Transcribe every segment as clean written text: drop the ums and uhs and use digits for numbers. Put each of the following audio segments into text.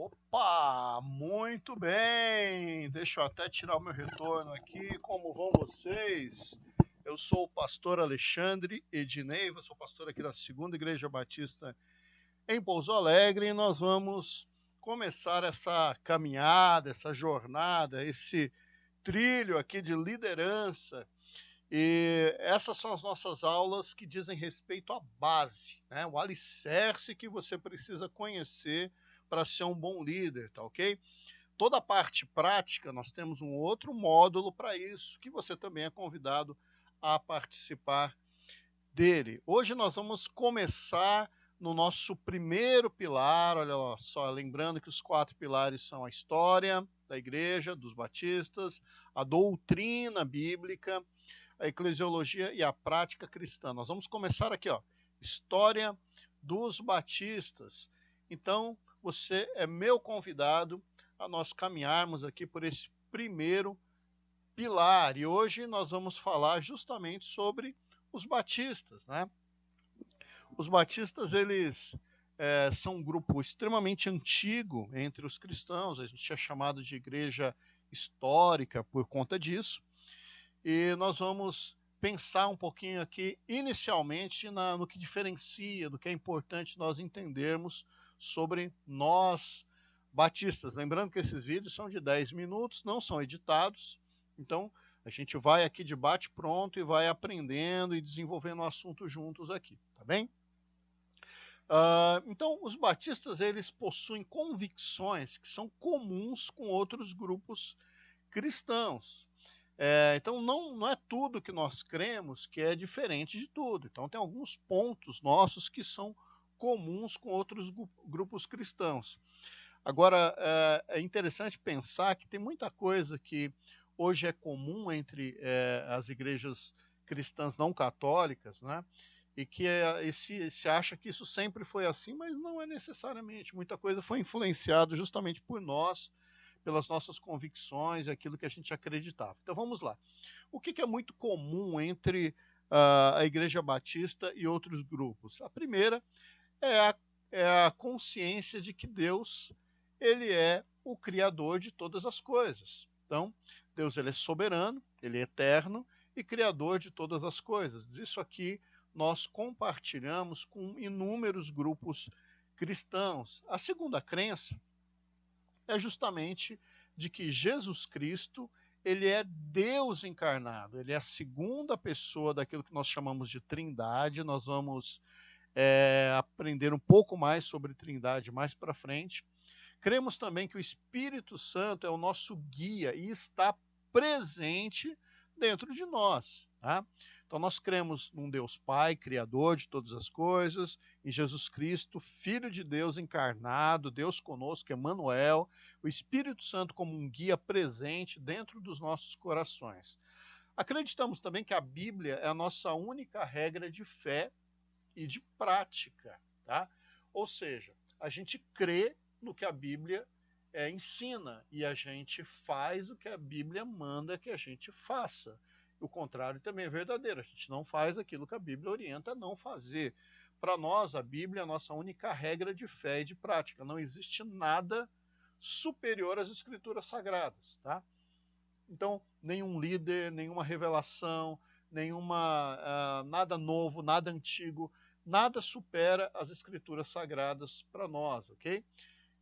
Opa, muito bem. Deixa eu até tirar o meu retorno aqui. Como vão vocês? Eu sou o pastor Alexandre Edneiva, sou pastor aqui da Segunda Igreja Batista em Pouso Alegre e nós vamos começar essa caminhada, essa jornada, esse trilho aqui de liderança. E essas são as nossas aulas que dizem respeito à base, né? O alicerce que você precisa conhecer para ser um bom líder, tá ok? Toda a parte prática, nós temos um outro módulo para isso, que você também é convidado a participar dele. Hoje nós vamos começar no nosso primeiro pilar, olha só, lembrando que os 4 pilares são a história da igreja, dos batistas, a doutrina bíblica, a eclesiologia e a prática cristã. Nós vamos começar aqui, ó, história dos batistas. Então, você é meu convidado a nós caminharmos aqui por esse primeiro pilar. E hoje nós vamos falar justamente sobre os batistas, né? Os batistas, eles são um grupo extremamente antigo entre os cristãos, a gente é chamado de igreja histórica por conta disso. E nós vamos pensar um pouquinho aqui, inicialmente, no que diferencia, do que é importante nós entendermos sobre nós, batistas. Lembrando que esses vídeos são de 10 minutos, não são editados, então a gente vai aqui de bate-pronto e vai aprendendo e desenvolvendo o assunto juntos aqui, tá bem? Então, os batistas, eles possuem convicções que são comuns com outros grupos cristãos. Então, não é tudo que nós cremos que é diferente de tudo. Então, tem alguns pontos nossos que são comuns com outros grupos cristãos. Agora, é interessante pensar que tem muita coisa que hoje é comum entre as igrejas cristãs não católicas, né? E que se acha que isso sempre foi assim, mas não é necessariamente. Muita coisa foi influenciada justamente por nós, pelas nossas convicções e aquilo que a gente acreditava. Então vamos lá. O que é muito comum entre a Igreja Batista e outros grupos? A primeira é a consciência de que Deus, ele é o criador de todas as coisas. Então, Deus, ele é soberano, ele é eterno e criador de todas as coisas. Isso aqui nós compartilhamos com inúmeros grupos cristãos. A segunda crença é justamente de que Jesus Cristo, ele é Deus encarnado, ele é a segunda pessoa daquilo que nós chamamos de Trindade. Nós vamos aprender um pouco mais sobre Trindade mais para frente. Cremos também que o Espírito Santo é o nosso guia e está presente dentro de nós, tá? Então nós cremos num Deus Pai, Criador de todas as coisas, em Jesus Cristo, Filho de Deus encarnado, Deus conosco, Emmanuel, o Espírito Santo como um guia presente dentro dos nossos corações. Acreditamos também que a Bíblia é a nossa única regra de fé e de prática, tá? Ou seja, a gente crê no que a Bíblia ensina e a gente faz o que a Bíblia manda que a gente faça. O contrário também é verdadeiro, a gente não faz aquilo que a Bíblia orienta a não fazer. Para nós, a Bíblia é a nossa única regra de fé e de prática. Não existe nada superior às Escrituras Sagradas, tá? Então, nenhum líder, nenhuma revelação, nada novo, nada antigo, nada supera as Escrituras Sagradas para nós, ok?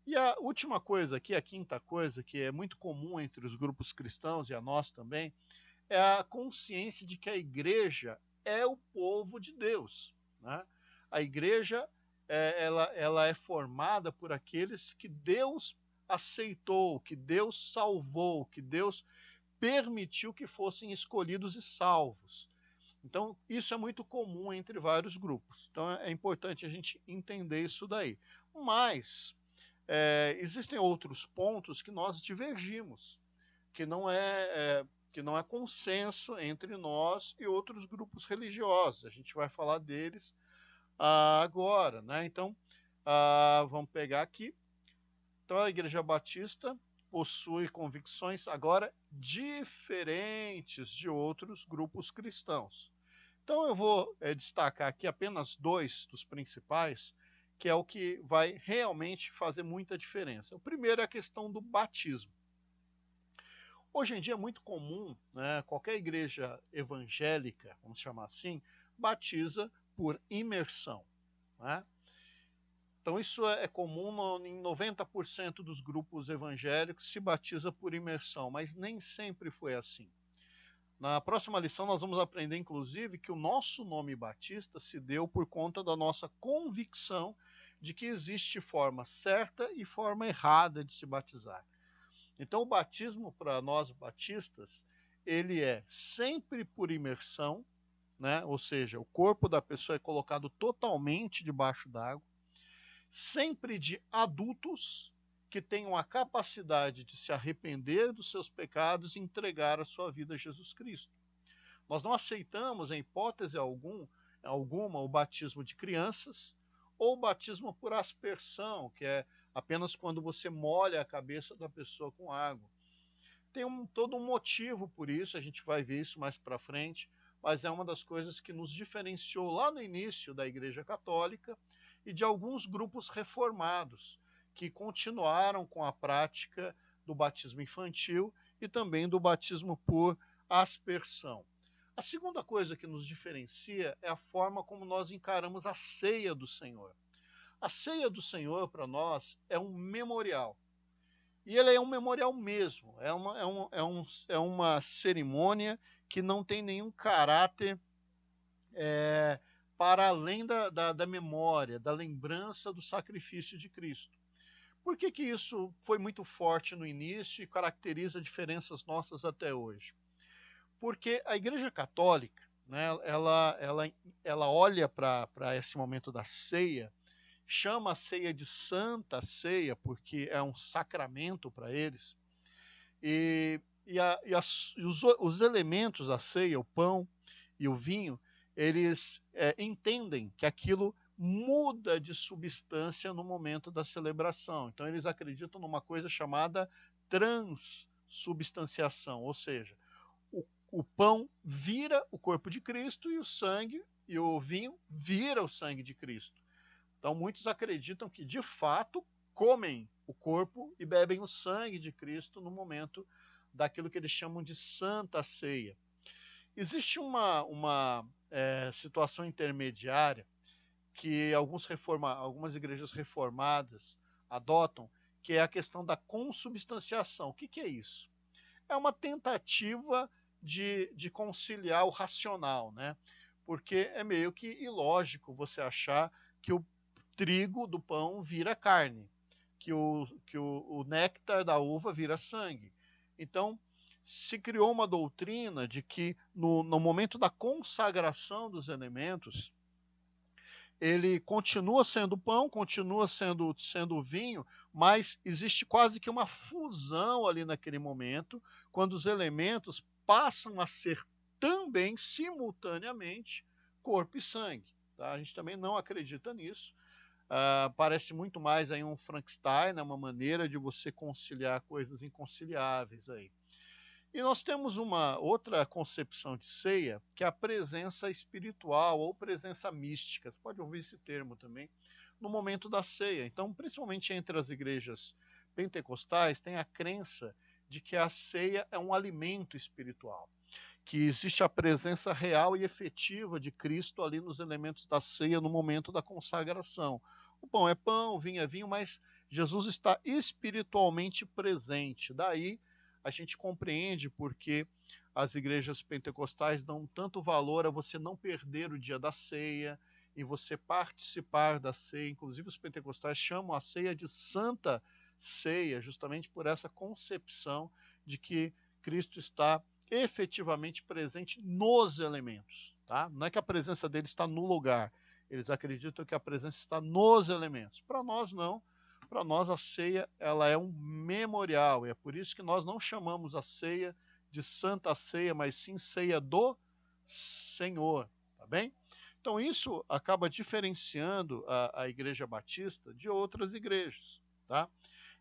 E a última coisa aqui, a quinta coisa, que é muito comum entre os grupos cristãos e a nós também, é a consciência de que a igreja é o povo de Deus, né? A igreja, ela é formada por aqueles que Deus aceitou, que Deus salvou, que Deus permitiu que fossem escolhidos e salvos. Então, isso é muito comum entre vários grupos. Então, é importante a gente entender isso daí. Mas, existem outros pontos que nós divergimos, que que não é consenso entre nós e outros grupos religiosos. A gente vai falar deles agora, né? Então, vamos pegar aqui. Então, a Igreja Batista possui convicções agora diferentes de outros grupos cristãos. Então, eu vou destacar aqui apenas dois dos principais, que é o que vai realmente fazer muita diferença. O primeiro é a questão do batismo. Hoje em dia é muito comum, né, qualquer igreja evangélica, vamos chamar assim, batiza por imersão, né? Então isso é comum em 90% dos grupos evangélicos se batiza por imersão, mas nem sempre foi assim. Na próxima lição nós vamos aprender, inclusive, que o nosso nome batista se deu por conta da nossa convicção de que existe forma certa e forma errada de se batizar. Então o batismo para nós batistas, ele é sempre por imersão, né? Ou seja, o corpo da pessoa é colocado totalmente debaixo d'água, sempre de adultos que tenham a capacidade de se arrepender dos seus pecados e entregar a sua vida a Jesus Cristo. Nós não aceitamos, em hipótese alguma, o batismo de crianças ou o batismo por aspersão, que é apenas quando você molha a cabeça da pessoa com água. Tem todo um motivo por isso, a gente vai ver isso mais para frente, mas é uma das coisas que nos diferenciou lá no início da Igreja Católica e de alguns grupos reformados, que continuaram com a prática do batismo infantil e também do batismo por aspersão. A segunda coisa que nos diferencia é a forma como nós encaramos a ceia do Senhor. A ceia do Senhor, para nós, é um memorial. E ele é um memorial mesmo, é uma cerimônia que não tem nenhum caráter é, para além da memória, da lembrança do sacrifício de Cristo. Por que isso foi muito forte no início e caracteriza diferenças nossas até hoje? Porque a Igreja Católica, né, ela olha para esse momento da ceia, chama a ceia de Santa Ceia, porque é um sacramento para eles, os elementos da ceia, o pão e o vinho, eles entendem que aquilo muda de substância no momento da celebração. Então eles acreditam numa coisa chamada transubstanciação, ou seja, o pão vira o corpo de Cristo e o sangue e o vinho vira o sangue de Cristo. Então muitos acreditam que de fato comem o corpo e bebem o sangue de Cristo no momento daquilo que eles chamam de Santa Ceia. Existe uma situação intermediária que algumas igrejas reformadas adotam, que é a questão da consubstanciação. O que é isso? É uma tentativa de conciliar o racional, né? Porque é meio que ilógico você achar que o trigo do pão vira carne, que o néctar da uva vira sangue. Então, se criou uma doutrina de que no momento da consagração dos elementos, ele continua sendo pão, continua sendo vinho, mas existe quase que uma fusão ali naquele momento, quando os elementos passam a ser também, simultaneamente, corpo e sangue. Tá? A gente também não acredita nisso. Parece muito mais aí um Frankenstein, né, uma maneira de você conciliar coisas inconciliáveis aí. E nós temos uma outra concepção de ceia, que é a presença espiritual ou presença mística. Você pode ouvir esse termo também no momento da ceia. Então, principalmente entre as igrejas pentecostais, tem a crença de que a ceia é um alimento espiritual, que existe a presença real e efetiva de Cristo ali nos elementos da ceia no momento da consagração. O pão é pão, o vinho é vinho, mas Jesus está espiritualmente presente. Daí a gente compreende porque as igrejas pentecostais dão tanto valor a você não perder o dia da ceia e você participar da ceia. Inclusive os pentecostais chamam a ceia de Santa Ceia, justamente por essa concepção de que Cristo está efetivamente presente nos elementos. Tá? Não é que a presença dele está no lugar, eles acreditam que a presença está nos elementos. Para nós, não. Para nós, a ceia ela é um memorial, e é por isso que nós não chamamos a ceia de Santa Ceia, mas sim ceia do Senhor. Tá bem? Então, isso acaba diferenciando a Igreja Batista de outras igrejas. Tá?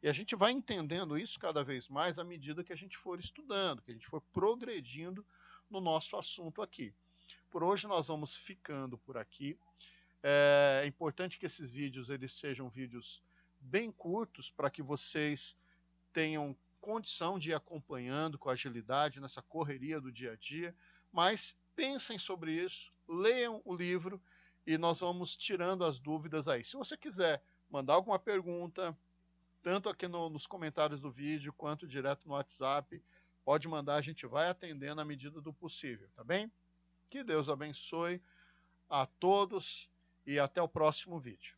E a gente vai entendendo isso cada vez mais à medida que a gente for estudando, que a gente for progredindo no nosso assunto aqui. Por hoje nós vamos ficando por aqui. É importante que esses vídeos eles sejam vídeos bem curtos para que vocês tenham condição de ir acompanhando com agilidade nessa correria do dia a dia, mas pensem sobre isso, leiam o livro e nós vamos tirando as dúvidas aí. Se você quiser mandar alguma pergunta, tanto aqui nos comentários do vídeo, quanto direto no WhatsApp, pode mandar, a gente vai atendendo na medida do possível, tá bem? Que Deus abençoe a todos e até o próximo vídeo.